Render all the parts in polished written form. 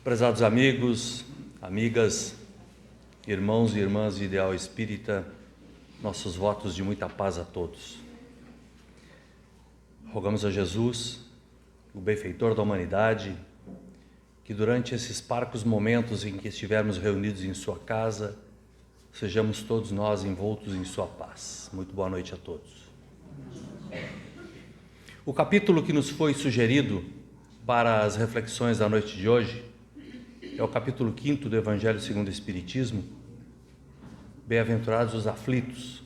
Prezados amigos, amigas, irmãos e irmãs de Ideal Espírita, nossos votos de muita paz a todos. Rogamos a Jesus, o benfeitor da humanidade, que durante esses parcos momentos em que estivermos reunidos em sua casa, sejamos todos nós envoltos em sua paz. Muito boa noite a todos. O capítulo que nos foi sugerido para as reflexões da noite de hoje é o capítulo 5 do Evangelho segundo o Espiritismo, Bem-aventurados os aflitos.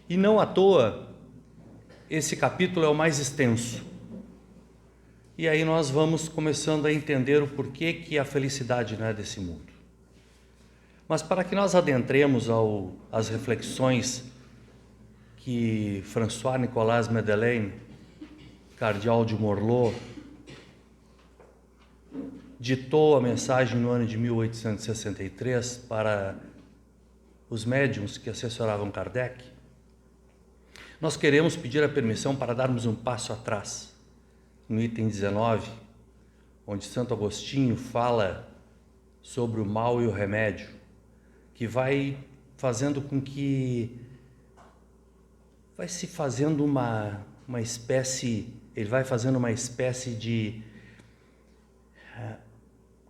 E não à toa, esse capítulo é o mais extenso. E aí nós vamos começando a entender o porquê que a felicidade não é desse mundo. Mas para que nós adentremos às reflexões que François-Nicolas Madeleine, cardeal de Morlot, ditou a mensagem no ano de 1863 para os médiuns que assessoravam Kardec, nós queremos pedir a permissão para darmos um passo atrás, no item 19, onde Santo Agostinho fala sobre o mal e o remédio, que vai fazendo com que vai se fazendo uma espécie, ele vai fazendo uma espécie de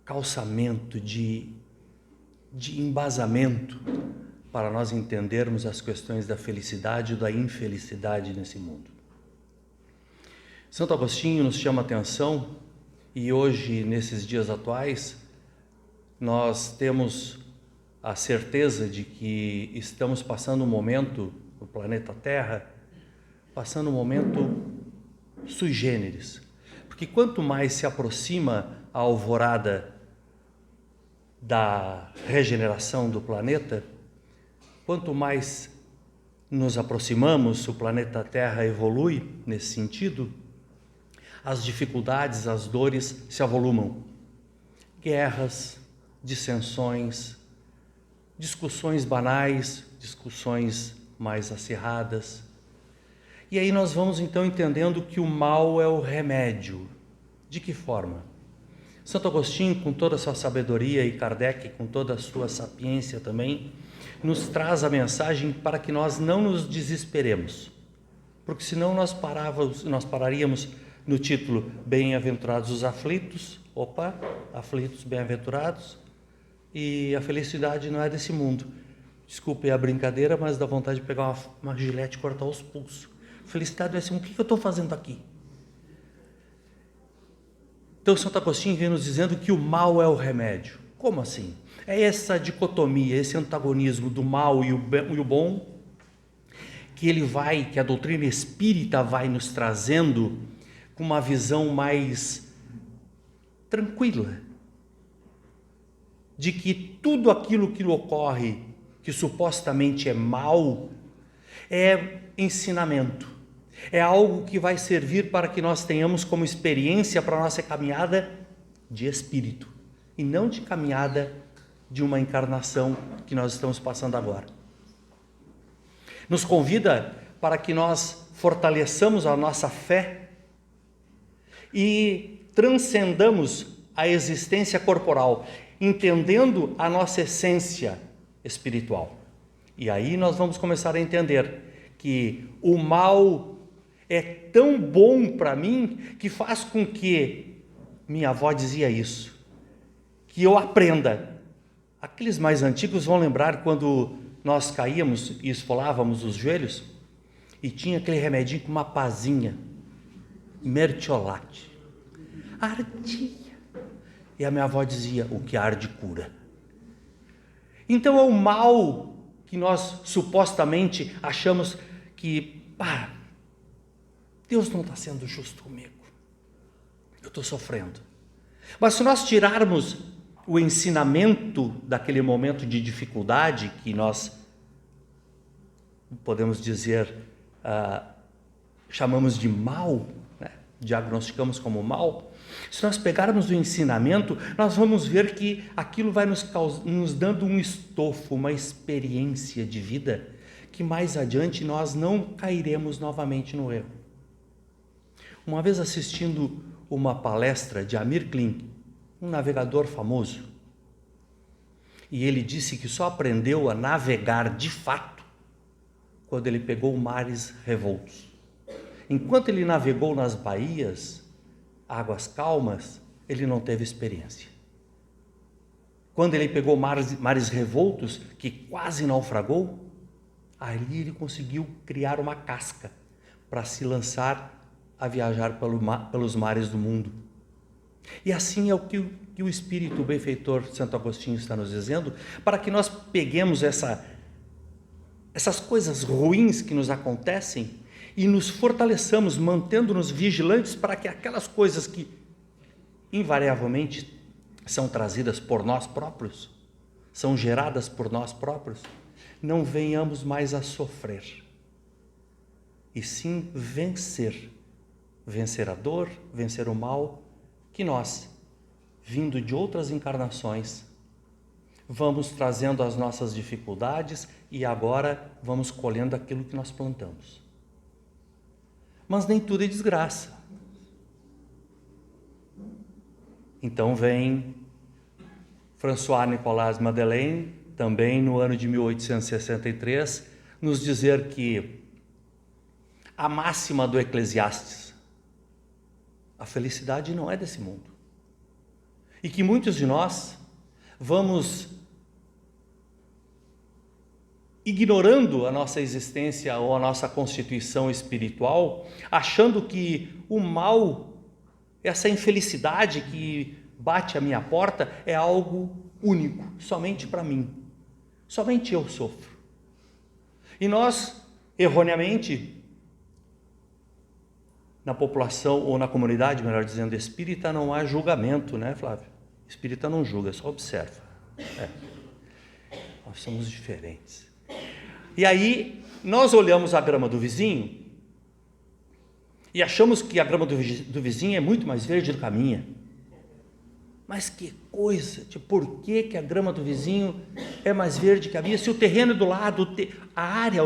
calçamento, de embasamento para nós entendermos as questões da felicidade e da infelicidade nesse mundo. Santo Agostinho nos chama a atenção e hoje, nesses dias atuais, nós temos a certeza de que estamos passando um momento no planeta Terra, passando um momento sui generis, porque quanto mais se aproxima a alvorada da regeneração do planeta, quanto mais nos aproximamos, o planeta Terra evolui nesse sentido, as dificuldades, as dores se avolumam. Guerras, dissensões, discussões banais, discussões mais acirradas. E aí nós vamos então entendendo que o mal é o remédio. De que forma? Santo Agostinho, com toda a sua sabedoria, e Kardec, com toda a sua sapiência também, nos traz a mensagem para que nós não nos desesperemos, porque senão nós pararíamos no título Bem-aventurados os aflitos, aflitos, bem-aventurados, e a felicidade não é desse mundo. Desculpe a brincadeira, mas dá vontade de pegar uma gilete e cortar os pulsos. Felicidade é assim, o que eu estou fazendo aqui? Então Santo Agostinho vem nos dizendo que o mal é o remédio. Como assim? É essa dicotomia, esse antagonismo do mal e o bom, que a doutrina espírita vai nos trazendo com uma visão mais tranquila, de que tudo aquilo que ocorre, que supostamente é mal, é ensinamento, é algo que vai servir para que nós tenhamos como experiência para a nossa caminhada de espírito, e não de caminhada de uma encarnação que nós estamos passando agora. Nos convida para que nós fortaleçamos a nossa fé e transcendamos a existência corporal, entendendo a nossa essência espiritual. E aí nós vamos começar a entender que o mal é tão bom para mim que faz com que, minha avó dizia isso, que eu aprenda. Aqueles mais antigos vão lembrar quando nós caíamos e esfolávamos os joelhos e tinha aquele remedinho com uma pazinha, mertiolate, ardia. E a minha avó dizia, o que arde cura. Então é o mal que nós supostamente achamos que, Deus não está sendo justo comigo, eu estou sofrendo. Mas se nós tirarmos o ensinamento daquele momento de dificuldade que nós podemos dizer, chamamos de mal, né? Diagnosticamos como mal, se nós pegarmos o ensinamento, nós vamos ver que aquilo vai nos dando um estofo, uma experiência de vida, que mais adiante nós não cairemos novamente no erro. Uma vez assistindo uma palestra de Amir Klink, um navegador famoso. E ele disse que só aprendeu a navegar de fato quando ele pegou mares revoltos. Enquanto ele navegou nas baías, águas calmas, ele não teve experiência. Quando ele pegou mares revoltos, que quase naufragou, ali ele conseguiu criar uma casca para se lançar a viajar pelos mares do mundo. E assim é o que o Espírito benfeitor Santo Agostinho está nos dizendo, para que nós peguemos essas coisas ruins que nos acontecem e nos fortaleçamos, mantendo-nos vigilantes para que aquelas coisas que invariavelmente são trazidas por nós próprios, são geradas por nós próprios, não venhamos mais a sofrer, e sim vencer a dor, vencer o mal, que nós, vindo de outras encarnações, vamos trazendo as nossas dificuldades e agora vamos colhendo aquilo que nós plantamos. Mas nem tudo é desgraça. Então vem François-Nicolas Madeleine, também no ano de 1863, nos dizer que a máxima do Eclesiastes, a felicidade não é desse mundo. E que muitos de nós vamos ignorando a nossa existência ou a nossa constituição espiritual, achando que o mal, essa infelicidade que bate à minha porta é algo único, somente para mim. Somente eu sofro. E nós, erroneamente, na população ou na comunidade, melhor dizendo, espírita, não há julgamento, né, Flávio? Espírita não julga, só observa. Nós somos diferentes. E aí, nós olhamos a grama do vizinho e achamos que a grama do vizinho é muito mais verde do que a minha. Mas que coisa, por que a grama do vizinho é mais verde que a minha? Se o terreno é do lado, a área,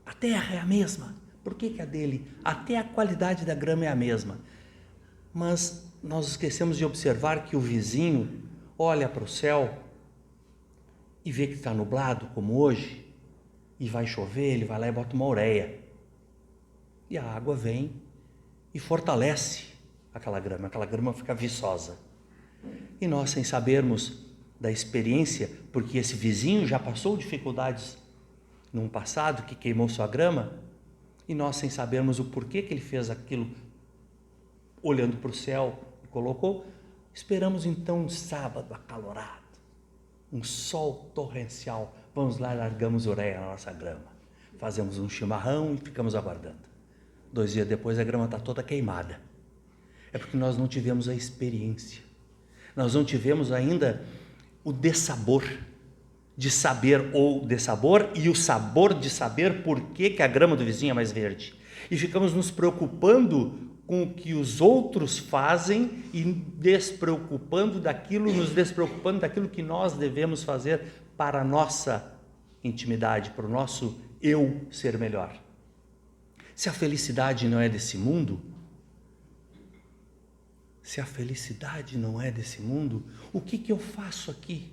a terra é a mesma. Por que a dele? Até a qualidade da grama é a mesma. Mas nós esquecemos de observar que o vizinho olha para o céu e vê que está nublado, como hoje, e vai chover, ele vai lá e bota uma ureia. E a água vem e fortalece aquela grama fica viçosa. E nós, sem sabermos da experiência, porque esse vizinho já passou dificuldades num passado que queimou sua grama, e nós, sem sabermos o porquê que ele fez aquilo, olhando para o céu e colocou, esperamos então um sábado acalorado, um sol torrencial, vamos lá e largamos ureia na nossa grama, fazemos um chimarrão e ficamos aguardando. 2 dias depois a grama está toda queimada. É porque nós não tivemos a experiência, nós não tivemos ainda o dessabor de saber, ou dessabor e o sabor de saber por que a grama do vizinho é mais verde. E ficamos nos preocupando com o que os outros fazem e nos despreocupando daquilo que nós devemos fazer para a nossa intimidade, para o nosso eu ser melhor. Se a felicidade não é desse mundo, o que eu faço aqui?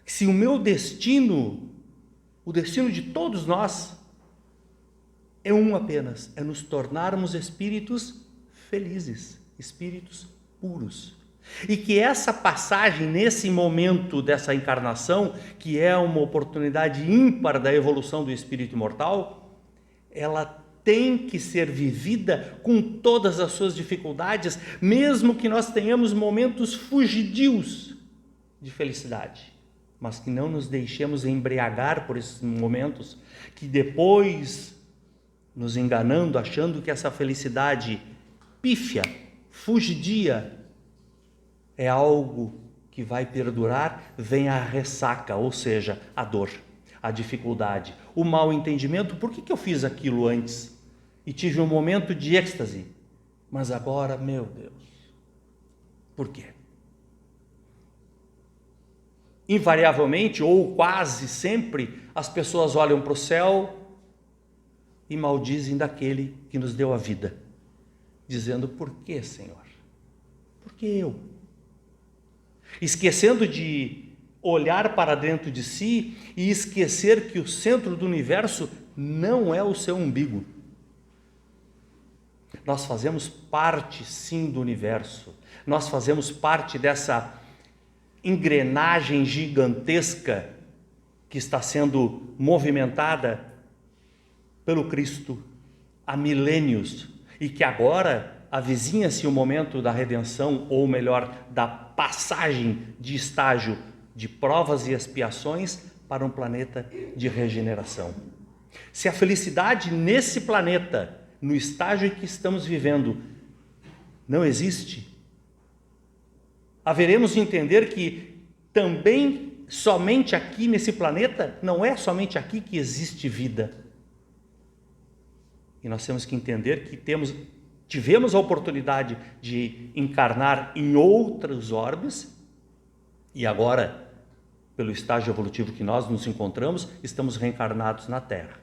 Se o meu destino, o destino de todos nós, é um apenas, é nos tornarmos espíritos felizes, espíritos puros. E que essa passagem, nesse momento dessa encarnação, que é uma oportunidade ímpar da evolução do espírito imortal, ela tem que ser vivida com todas as suas dificuldades, mesmo que nós tenhamos momentos fugidios de felicidade, mas que não nos deixemos embriagar por esses momentos, que depois, nos enganando, achando que essa felicidade pífia, fugidia, é algo que vai perdurar, vem a ressaca, ou seja, a dor, a dificuldade, o mau entendimento. Por que eu fiz aquilo antes? E tive um momento de êxtase, mas agora, meu Deus, por quê? Invariavelmente, ou quase sempre, as pessoas olham para o céu e maldizem daquele que nos deu a vida, dizendo: por que, Senhor? Por que eu? esquecendo de olhar para dentro de si e esquecer que o centro do universo não é o seu umbigo. Nós fazemos parte, sim, do universo. Nós fazemos parte dessa engrenagem gigantesca que está sendo movimentada pelo Cristo há milênios e que agora avizinha-se o momento da redenção, ou melhor, da passagem de estágio de provas e expiações para um planeta de regeneração. Se a felicidade nesse planeta, no estágio em que estamos vivendo, não existe, haveremos de entender que também somente aqui nesse planeta, não é somente aqui que existe vida. E nós temos que entender que tivemos a oportunidade de encarnar em outros orbes e agora, pelo estágio evolutivo que nós nos encontramos, estamos reencarnados na Terra.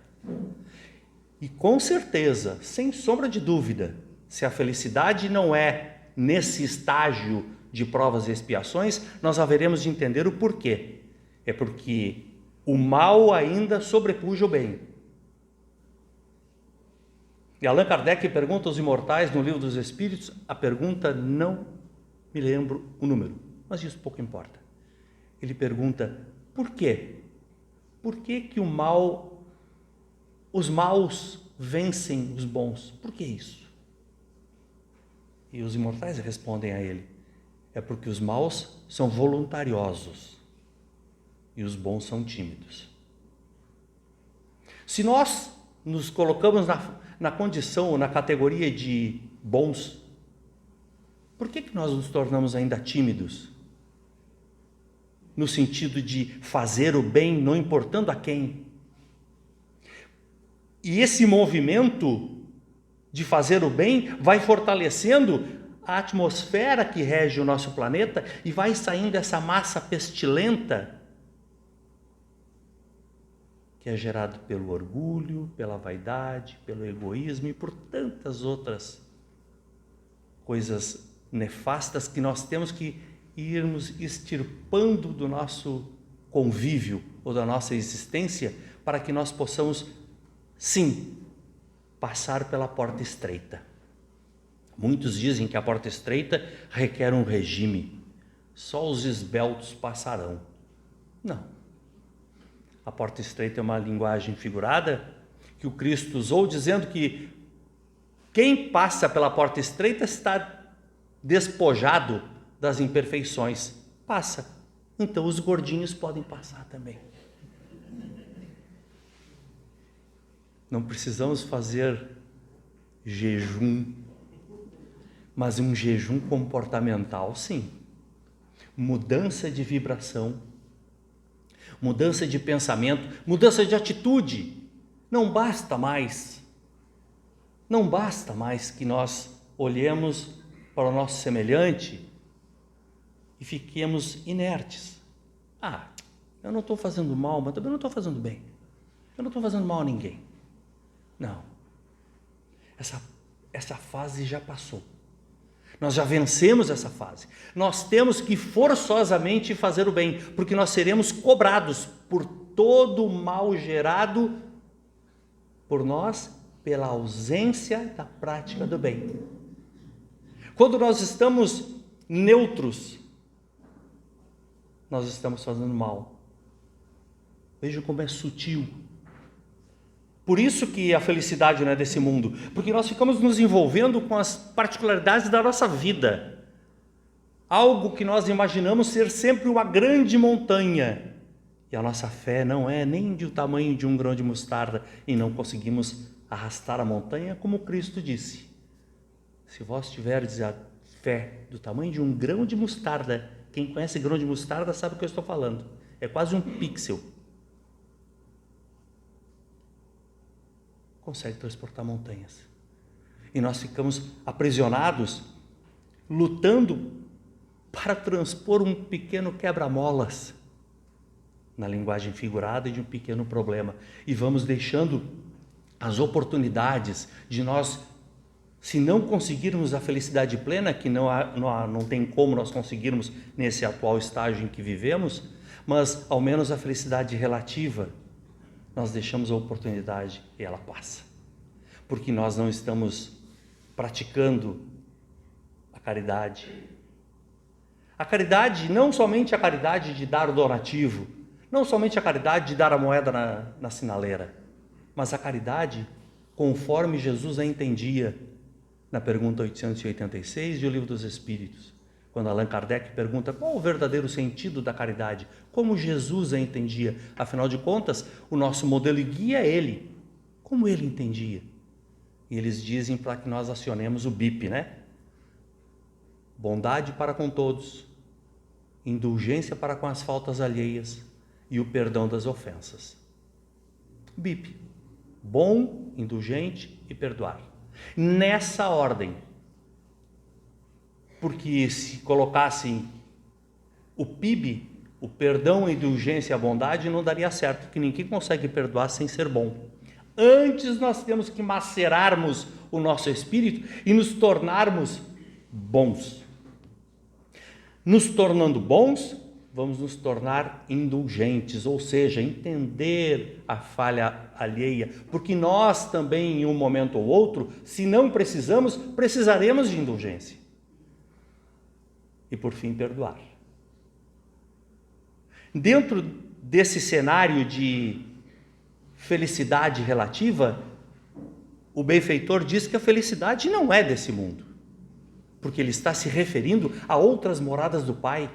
E com certeza, sem sombra de dúvida, se a felicidade não é nesse estágio de provas e expiações, nós haveremos de entender o porquê. É porque o mal ainda sobrepuja o bem. E Allan Kardec pergunta aos imortais no Livro dos Espíritos, a pergunta não me lembro o número, mas isso pouco importa. Ele pergunta, por quê? Por que que os maus vencem os bons? Por que isso? E os imortais respondem a ele, é porque os maus são voluntariosos e os bons são tímidos. Se nós nos colocamos na condição, na categoria de bons, por que nós nos tornamos ainda tímidos? No sentido de fazer o bem, não importando a quem. E esse movimento de fazer o bem vai fortalecendo a atmosfera que rege o nosso planeta e vai saindo essa massa pestilenta que é gerado pelo orgulho, pela vaidade, pelo egoísmo e por tantas outras coisas nefastas que nós temos que irmos extirpando do nosso convívio ou da nossa existência para que nós possamos, sim, passar pela porta estreita. Muitos dizem que a porta estreita requer um regime, só os esbeltos passarão. Não. A porta estreita é uma linguagem figurada que o Cristo usou, dizendo que quem passa pela porta estreita está despojado das imperfeições. Passa. Então os gordinhos podem passar também. Não precisamos fazer jejum, mas um jejum comportamental, sim. Mudança de vibração, mudança de pensamento, mudança de atitude. Não basta mais que nós olhemos para o nosso semelhante e fiquemos inertes. Eu não estou fazendo mal, mas também não estou fazendo bem. Eu não estou fazendo mal a ninguém. Não. Essa fase já passou. Nós já vencemos essa fase. Nós temos que forçosamente fazer o bem, porque nós seremos cobrados por todo o mal gerado por nós pela ausência da prática do bem. Quando nós estamos neutros, nós estamos fazendo mal. Veja como é sutil. Por isso que a felicidade não é desse mundo, porque nós ficamos nos envolvendo com as particularidades da nossa vida. Algo que nós imaginamos ser sempre uma grande montanha. E a nossa fé não é nem do tamanho de um grão de mostarda e não conseguimos arrastar a montanha, como Cristo disse. Se vós tiverdes a fé do tamanho de um grão de mostarda, quem conhece grão de mostarda sabe o que eu estou falando. É quase um pixel. Consegue transportar montanhas. E nós ficamos aprisionados, lutando para transpor um pequeno quebra-molas, na linguagem figurada, de um pequeno problema. E vamos deixando as oportunidades de nós Se não conseguirmos a felicidade plena, que não tem como nós conseguirmos nesse atual estágio em que vivemos, mas ao menos a felicidade relativa, nós deixamos a oportunidade e ela passa. Porque nós não estamos praticando a caridade. A caridade, não somente a caridade de dar o donativo, não somente a caridade de dar a moeda na sinaleira, mas a caridade conforme Jesus a entendia na pergunta 886 de O Livro dos Espíritos, quando Allan Kardec pergunta qual o verdadeiro sentido da caridade, como Jesus a entendia. Afinal de contas, o nosso modelo e guia é ele, como ele entendia. E eles dizem para que nós acionemos o BIP, né? Bondade para com todos, indulgência para com as faltas alheias e o perdão das ofensas. BIP, bom, indulgente e perdoar. Nessa ordem, porque se colocassem o PIB, o perdão, a indulgência e a bondade, não daria certo, que ninguém consegue perdoar sem ser bom. Antes nós temos que macerarmos o nosso espírito e nos tornarmos bons. Nos tornando bons, vamos nos tornar indulgentes, ou seja, entender a falha alheia, porque nós também, em um momento ou outro, se não precisamos, precisaremos de indulgência. E por fim, perdoar. Dentro desse cenário de felicidade relativa, o benfeitor diz que a felicidade não é desse mundo, porque ele está se referindo a outras moradas do Pai,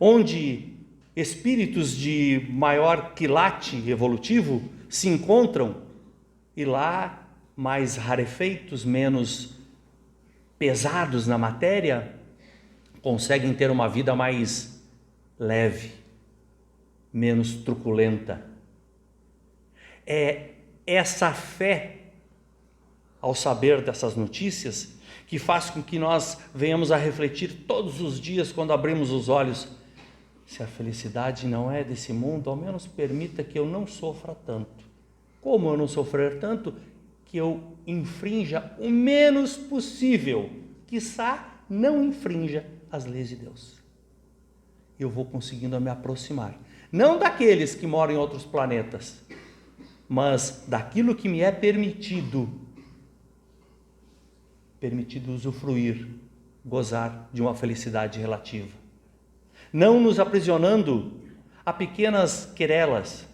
onde espíritos de maior quilate evolutivo se encontram e lá, mais rarefeitos, menos pesados na matéria, conseguem ter uma vida mais leve, menos truculenta. É essa fé ao saber dessas notícias que faz com que nós venhamos a refletir todos os dias quando abrimos os olhos. Se a felicidade não é desse mundo, ao menos permita que eu não sofra tanto. Como eu não sofrer tanto? Que eu infrinja o menos possível, quiçá não infrinja as leis de Deus. Eu vou conseguindo me aproximar, não daqueles que moram em outros planetas, mas daquilo que me é permitido usufruir, gozar de uma felicidade relativa. Não nos aprisionando a pequenas querelas,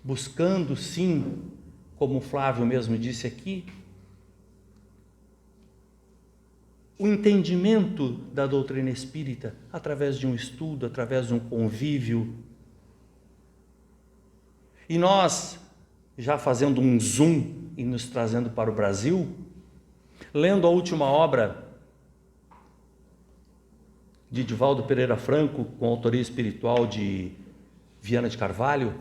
buscando sim, como Flávio mesmo disse aqui, o entendimento da doutrina espírita através de um estudo, através de um convívio. E nós, já fazendo um zoom e nos trazendo para o Brasil, lendo a última obra de Divaldo Pereira Franco, com autoria espiritual de Viana de Carvalho,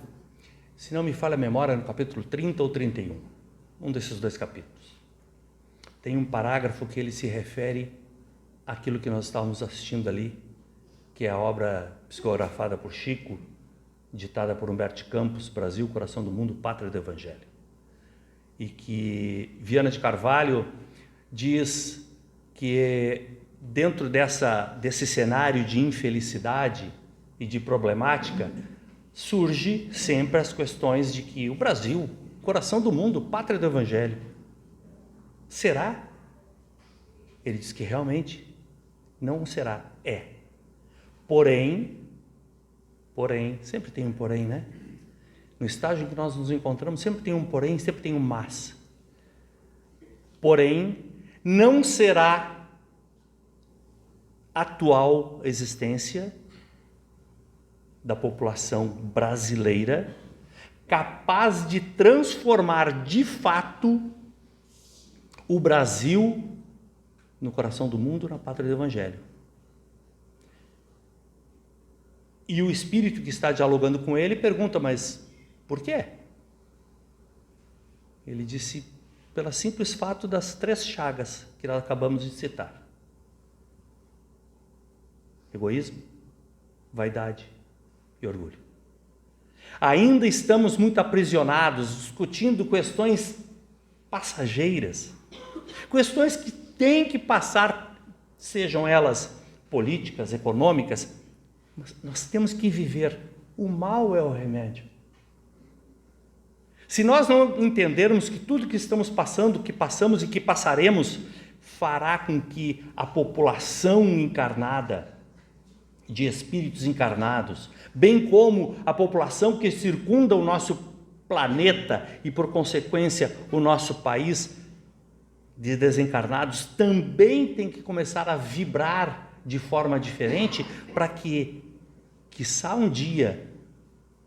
se não me falha a memória, no capítulo 30 ou 31, um desses dois capítulos. Tem um parágrafo que ele se refere àquilo que nós estávamos assistindo ali, que é a obra psicografada por Chico, ditada por Humberto Campos, Brasil, Coração do Mundo, Pátria do Evangelho. E que Viana de Carvalho diz que dentro desse cenário de infelicidade e de problemática, surge sempre as questões de que o Brasil, coração do mundo, pátria do Evangelho, será? Ele diz que realmente não será, é. Porém, sempre tem um porém, né? No estágio em que nós nos encontramos, sempre tem um porém, sempre tem um mas. Porém, não será atual existência da população brasileira capaz de transformar de fato o Brasil no coração do mundo, na pátria do Evangelho. E o espírito que está dialogando com ele pergunta, mas por quê? Ele disse, pelo simples fato das 3 chagas que nós acabamos de citar. Egoísmo, vaidade e orgulho. Ainda estamos muito aprisionados, discutindo questões passageiras, questões que têm que passar, sejam elas políticas, econômicas, mas nós temos que viver. O mal é o remédio. Se nós não entendermos que tudo que estamos passando, que passamos e que passaremos, fará com que a população encarnada, de espíritos encarnados, bem como a população que circunda o nosso planeta e, por consequência, o nosso país de desencarnados, também tem que começar a vibrar de forma diferente para que, quiçá um dia,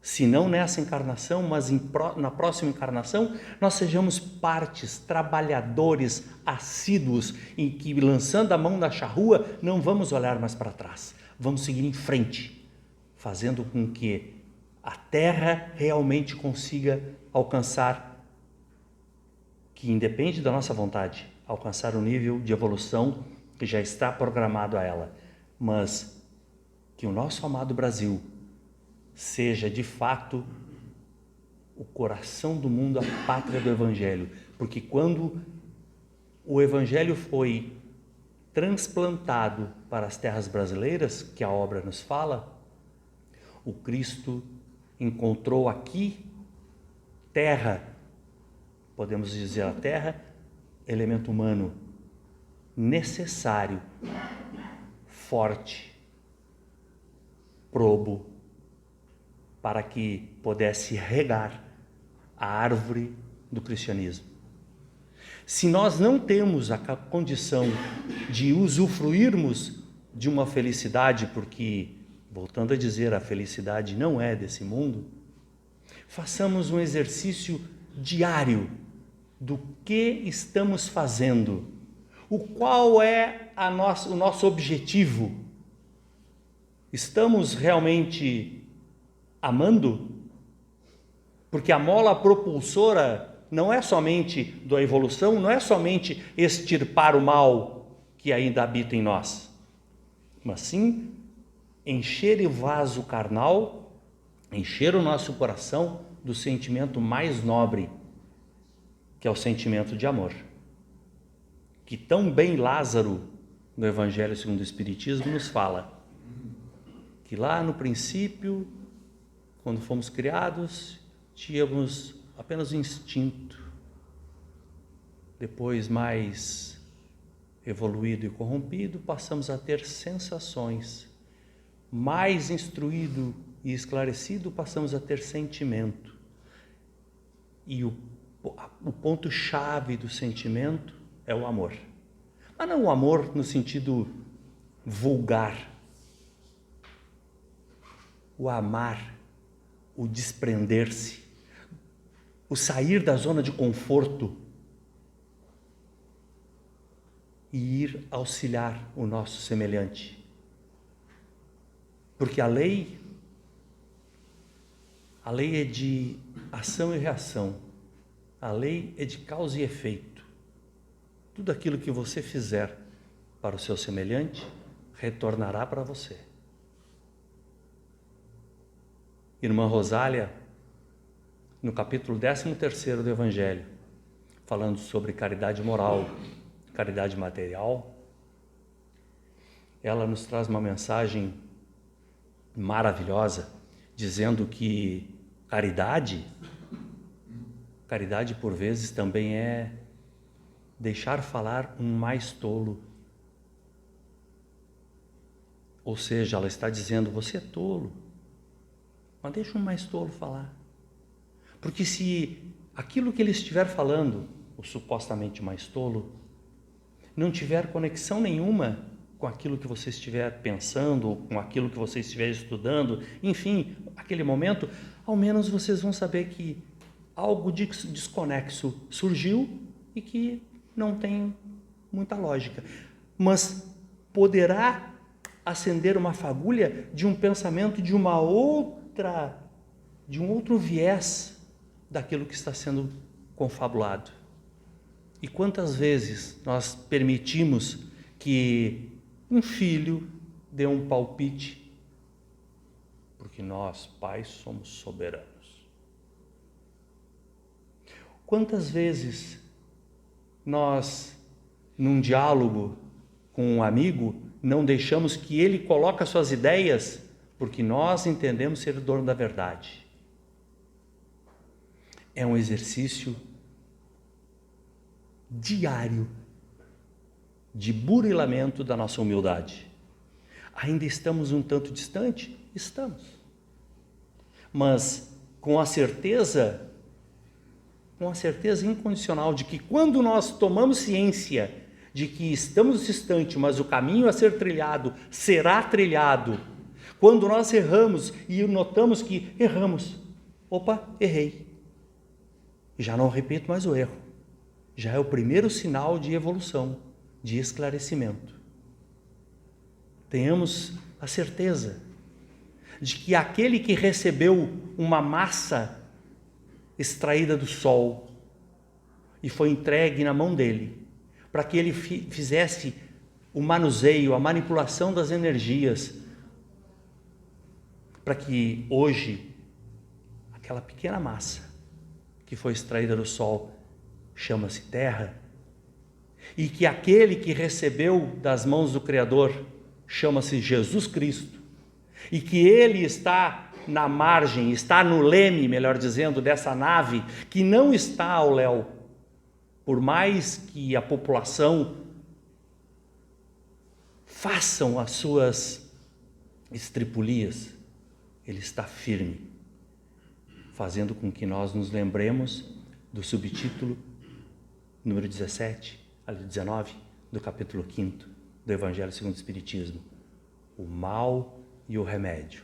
se não nessa encarnação, mas na próxima encarnação, nós sejamos partes, trabalhadores, assíduos, em que, lançando a mão na charrua, não vamos olhar mais para trás, vamos seguir em frente, fazendo com que a Terra realmente consiga alcançar, que independe da nossa vontade, alcançar o nível de evolução que já está programado a ela, mas que o nosso amado Brasil seja de fato o coração do mundo, a pátria do Evangelho, porque quando o Evangelho foi transplantado para as terras brasileiras, que a obra nos fala, o Cristo encontrou aqui terra, podemos dizer a terra, elemento humano necessário, forte, probo, para que pudesse regar a árvore do cristianismo. Se nós não temos a condição de usufruirmos de uma felicidade, porque, voltando a dizer, a felicidade não é desse mundo, façamos um exercício diário do que estamos fazendo, qual é o nosso objetivo. Estamos realmente amando? Porque a mola propulsora não é somente da evolução, não é somente extirpar o mal que ainda habita em nós, mas sim encher o vaso carnal, encher o nosso coração do sentimento mais nobre, que é o sentimento de amor, que tão bem Lázaro, no Evangelho segundo o Espiritismo, nos fala, que lá no princípio, quando fomos criados, tínhamos apenas o instinto, depois mais evoluído e corrompido, passamos a ter sensações, mais instruído e esclarecido, passamos a ter sentimento, e o ponto-chave do sentimento é o amor, mas não o amor no sentido vulgar, o amar, o desprender-se, o sair da zona de conforto e ir auxiliar o nosso semelhante. Porque a lei é de ação e reação, a lei é de causa e efeito. Tudo aquilo que você fizer para o seu semelhante, retornará para você. Irmã Rosália, no capítulo 13º do Evangelho, falando sobre caridade moral, caridade material, ela nos traz uma mensagem maravilhosa, dizendo que caridade por vezes também é deixar falar um mais tolo. Ou seja, ela está dizendo, você é tolo, mas deixa um mais tolo falar. Porque se aquilo que ele estiver falando, o supostamente mais tolo, não tiver conexão nenhuma com aquilo que você estiver pensando, ou com aquilo que você estiver estudando, enfim, aquele momento, ao menos vocês vão saber que algo desconexo surgiu e que não tem muita lógica. Mas poderá acender uma fagulha de um pensamento de um outro viés daquilo que está sendo confabulado. E quantas vezes nós permitimos que um filho dê um palpite, porque nós, pais, somos soberanos. Quantas vezes nós, num diálogo com um amigo, não deixamos que ele coloque as suas ideias, porque nós entendemos ser o dono da verdade. É um exercício diário de burilamento da nossa humildade. Ainda estamos um tanto distante? Estamos. Mas com a certeza incondicional de que quando nós tomamos ciência de que estamos distantes, mas o caminho a ser trilhado será trilhado, quando nós erramos e notamos que erramos, opa, errei, já não repito mais o erro, já é o primeiro sinal de evolução, de esclarecimento. Tenhamos a certeza de que aquele que recebeu uma massa extraída do sol e foi entregue na mão dele, para que ele fizesse o manuseio, a manipulação das energias, para que hoje aquela pequena massa que foi extraída do sol chama-se terra, e que aquele que recebeu das mãos do Criador chama-se Jesus Cristo, e que ele está na margem, está no leme, melhor dizendo, dessa nave, que não está ao léu. Por mais que a população façam as suas estripulias, ele está firme, fazendo com que nós nos lembremos do subtítulo número 17, ali 19, do capítulo 5 do Evangelho segundo o Espiritismo: o mal e o remédio.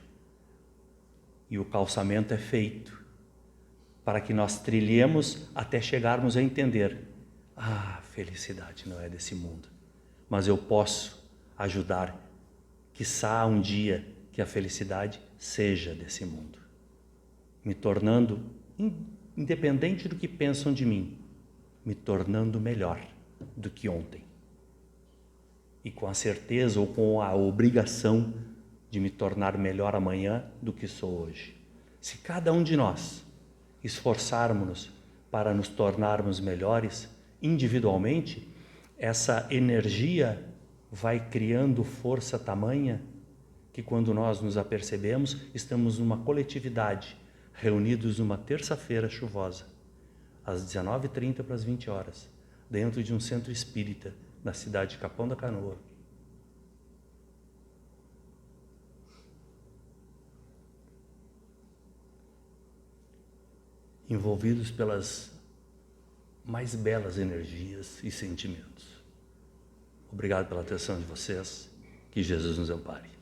E o calçamento é feito para que nós trilhemos até chegarmos a entender: a felicidade não é desse mundo, mas eu posso ajudar, quiçá um dia, que a felicidade seja desse mundo, me tornando, independente do que pensam de mim, me tornando melhor do que ontem, e com a certeza ou com a obrigação de me tornar melhor amanhã do que sou hoje. Se cada um de nós esforçarmos para nos tornarmos melhores individualmente, essa energia vai criando força tamanha que, quando nós nos apercebemos, estamos numa coletividade, reunidos numa terça-feira chuvosa, às 19h30 para as 20 horas, dentro de um centro espírita, na cidade de Capão da Canoa. Envolvidos pelas mais belas energias e sentimentos. Obrigado pela atenção de vocês, que Jesus nos ampare.